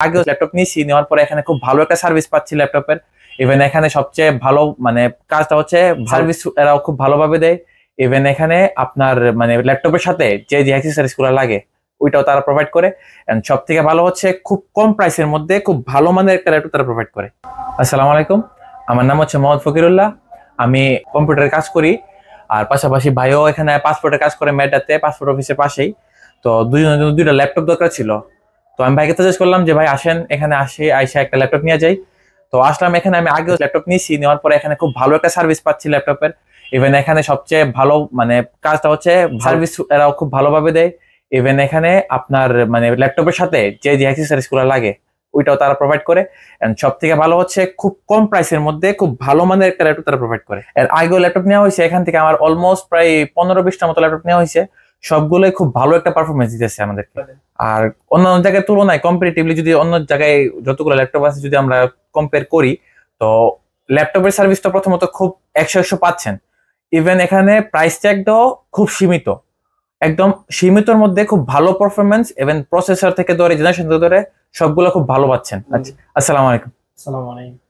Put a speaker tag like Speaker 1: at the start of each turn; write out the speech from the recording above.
Speaker 1: আগে ল্যাপটপ নিয়েছি, নেওয়ার পরে এখানে খুব ভালো একটা সার্ভিস পাচ্ছি ল্যাপটপের। ইভেন এখানে সবচেয়ে ভালো কাজটা হচ্ছে সার্ভিস এরাও খুব ভালোভাবে দেয়। ইভেন এখানে আপনার ল্যাপটপের সাথে যে অ্যাক্সেসরিজ গুলো লাগে ওইটাও তারা প্রোভাইড করে। এন্ড সব থেকে ভালো হচ্ছে খুব কম প্রাইসের মধ্যে খুব ভালো মানের একটা ল্যাপটপ তারা প্রোভাইড করে। আসসালামু আলাইকুম, আমার নাম হচ্ছে মোহাম্মদ ফকিরুল্লাহ। আমি কম্পিউটারের কাজ করি, আর পাশাপাশি ভাইও এখানে পাসপোর্টের কাজ করে মেডাতে, পাসপোর্ট অফিসের পাশেই। তো দুইজনের জন্য দুইটা ল্যাপটপ দরকার ছিল। তো আমি ভাইকে সাজেস্ট করলাম যে ভাই আসেন এখানে আইসা একটা ল্যাপটপ নিয়ে যাই। তো আসলাম এখানে। আমি আগেও ল্যাপটপ নিয়েছি, নেওয়ার পরে এখানে খুব ভালো একটা সার্ভিস পাচ্ছি ল্যাপটপের। ইভেন এখানে সবচেয়ে ভালো কাজটা হচ্ছে সার্ভিস এরাও খুব ভালোভাবে দেয়। ইভেন এখানে আপনার ল্যাপটপের সাথে যে অ্যাক্সেসরিজ গুলো লাগে ওইটাও তারা প্রোভাইড করে। এন্ড সব থেকে ভালো হচ্ছে খুব কম প্রাইসের মধ্যে খুব ভালো মানের একটা ল্যাপটপ তারা প্রোভাইড করে। এর আগেও ল্যাপটপ নেওয়া হয়েছে এখান থেকে, আমার অলমোস্ট প্রায় 15-20টার মতো ল্যাপটপ নেওয়া হয়েছে। সবগুলোই খুব ভালো একটা পারফরমেন্স দিতেছে আমাদেরকে। আর অন্যান্য জায়গায় তুলনায় কম্পারেটিভলি যদি অন্য জায়গায় যতগুলো ল্যাপটপ আছে যদি আমরা কম্পেয়ার করি, তো ল্যাপটপের সার্ভিসটা প্রথমত খুব 100 পাচ্ছেন। ইভেন এখানে প্রাইস ট্যাগটাও খুব সীমিত, একদম সীমিতর মধ্যে খুব ভালো পারফরমেন্স। ইভেন প্রসেসর থেকে ধরে জেনারেশন থেকে ধরে সবগুলো খুব ভালো পাচ্ছেন। আচ্ছা, আসসালামু আলাইকুম।
Speaker 2: আসসালামু আলাইকুম।